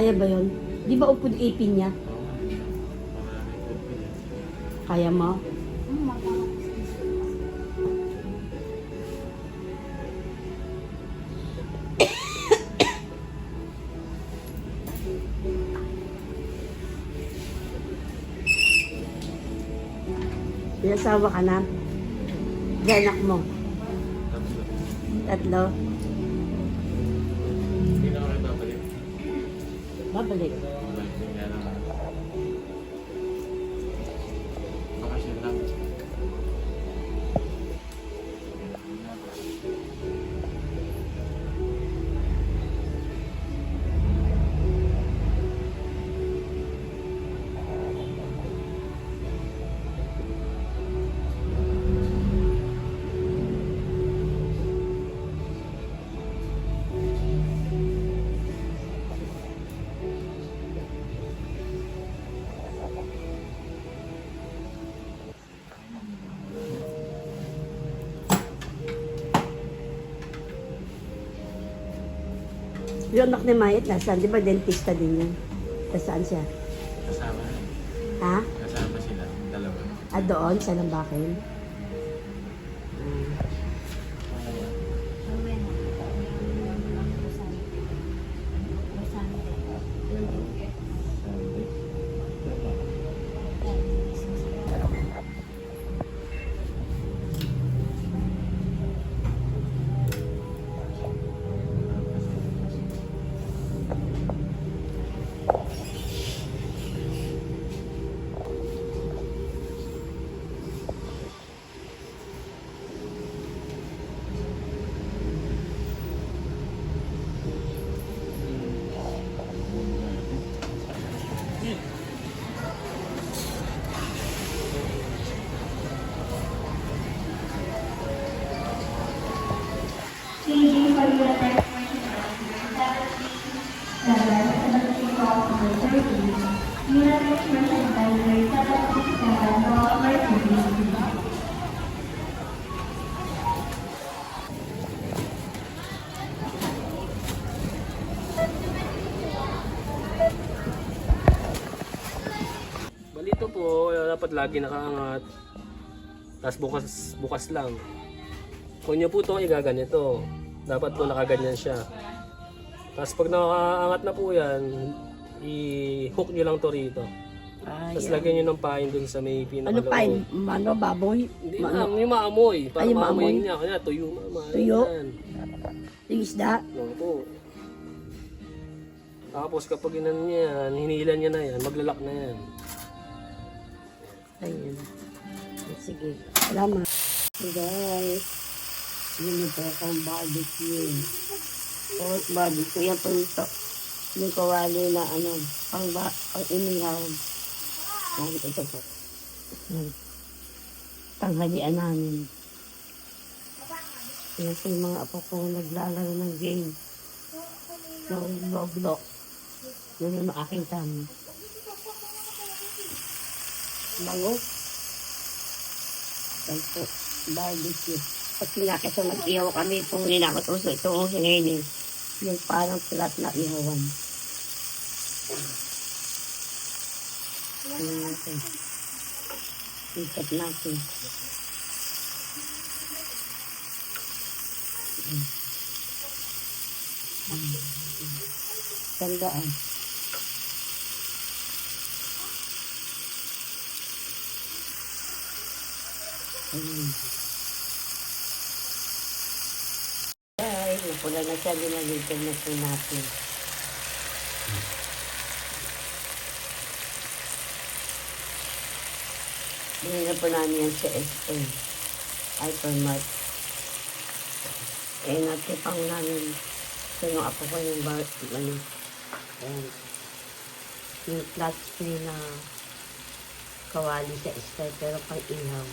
Kaya ba yun? Di ba upod ipin niya? Kaya mo? Pinasawa ka na? Di anak mo? Tatlo? Hindi na kayo babalik. Babalik. Bakasyon lang. Yung anak ni Mayet, nasaan? Di ba dentista din yan? Nasaan siya? Kasama. Ha? Kasama sila. Dalawa. Ah, doon? Sa Lambakin? Balito po, dapat lagi nakaangat. Tapos bukas lang. Kung nyo po itong igaganito, dapat po nakaganyan siya. Tapos pag nakaangat na po yan, i-hook nyo lang to rito. Tapos lagyan nyo ng pain dun sa may Ano pinakaloob. pa yun? Ano, baboy? Hindi lang, yung maamoy. Para Ay, yung maamoy maamoy? niya. Kaya tuyo mama. Tuyo? Yan. Yung isda? Yan po. Tapos kapag inan niya yan, hinilan niya na yan, maglalak na yan. Ayun. Sige. Salamat. So guys, yun na po akong barbecue. Pork barbecue. Yan po ito. Yung kawali na ano, pang inihaw. Yan, ito po. Yan. Tanghalian namin. Yan po yung mga apo ko naglalaro ng game. Ng Roblox. Yun yung aking kami. Bango. Yan po, barbecue. At pinakita mag-ihaw kami, itong ninakot uso, itong hingin. Yung parang flat na ihawan. Tingnan natin. Ikat natin. Tandaan. Ay, napula na siya, dinalitan na po natin. Binili na po namin yan sa SA. Hypermart. Eh, natipang namin sa yung apo ko yung ano, ayan, yung flat screen na kawali sa style, pero pang ihaw.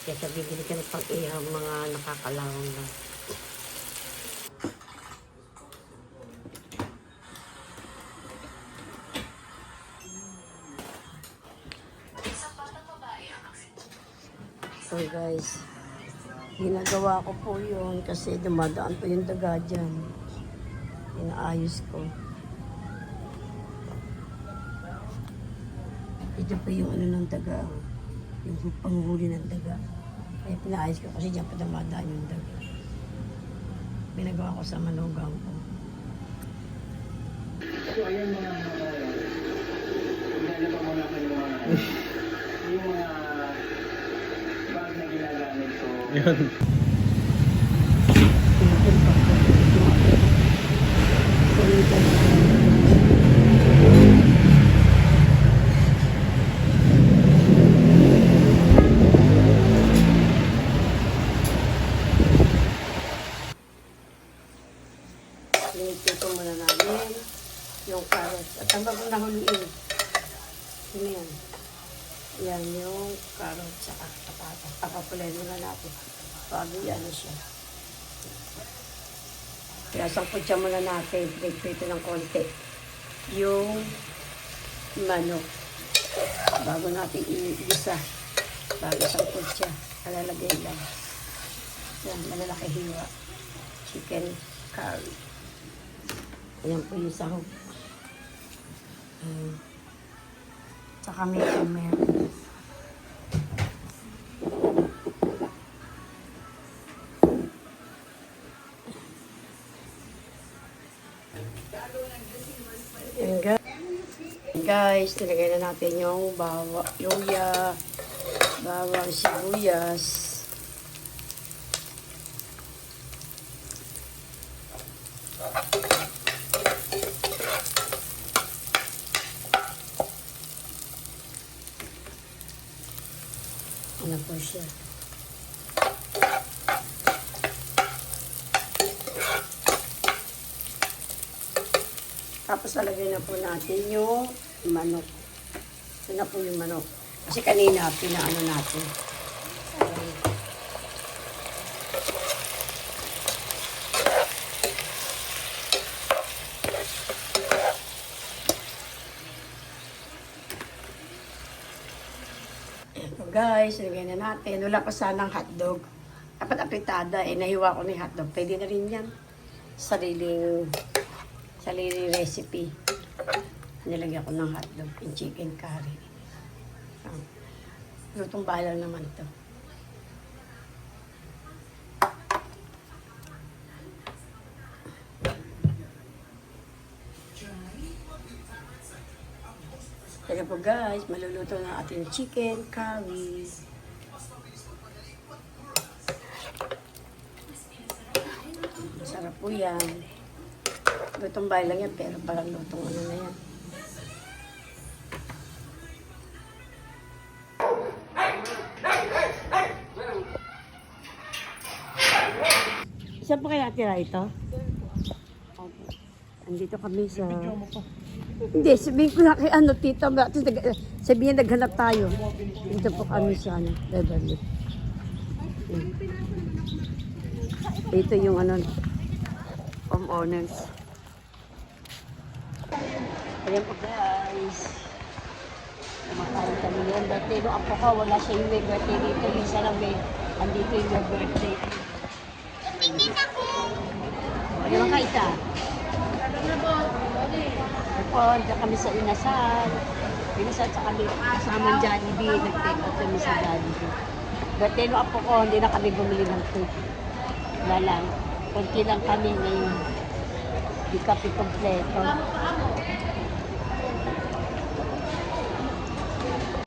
Kaya sa bibili ka ng pang ihaw, mga nakakalawang lang. So guys, ginagawa ko po yun kasi dumadaan po yung daga dyan. Inaayos ko. Ito pa yung ano ng daga, yung panghuli ng daga. Kaya pinaayos ko kasi diyan pa dumadaan yung daga. Pinagawa ko sa manugang ko. So, ayan mga ginagawa mo naman yung mga bag na ginagamit ko. Yun. Ito muna namin yung carrots. At ang bago nahuliin. Ano yan? Yan yung carrots sa patatas. Papapulay muna natin. Bago yan siya. Kaya sangkot siya muna natin. Prito ng konti. Yung manok. Bago natin iisa. Bago sangkot siya. Alalagay lang. Yan, malalaki hiwa. Chicken curry. Ayan po yung sahog. Tsaka may meron. Guys, nilagay na natin yung luya, bawang sibuyas. Ano po siya? Tapos lalagay na po natin yung manok. Ito na po yung manok. Kasi kanina, pinaano natin. Ito guys, lagay na natin. Wala pa sanang hotdog. Dapat apritada. Nahiwa ko na yung hotdog. Pwede na rin yan. Sariling recipe. Nilagyan ko ng hotdog and chicken curry. Lutong bahala naman ito. Kaya po guys, maluluto na ating chicken curry. Masarap po yan. Lutong bahay lang yan, pero parang lutong ano na yan. Saan pa kaya tira ito? Andito kami sa... Hindi, sabihin ko na kay tita. Sabihin naghanap tayo. Dito po kami sa Beverly. Ito yung homeowners. Ayan po guys. Kumakain kami yan. Dati no, apo ko, wala siya yung birthday dito. Minsan lang andito yung birthday. Ano lang kaita? Opo, dyan kami sa Inasal. Inasal sa kami kasamang Jollibee. Nag-take out kami sa Jollibee. Dati no, apo ko, hindi na kami bumili ng food. Wala lang. Kunti lang kami ngayon. Di kami kompleto.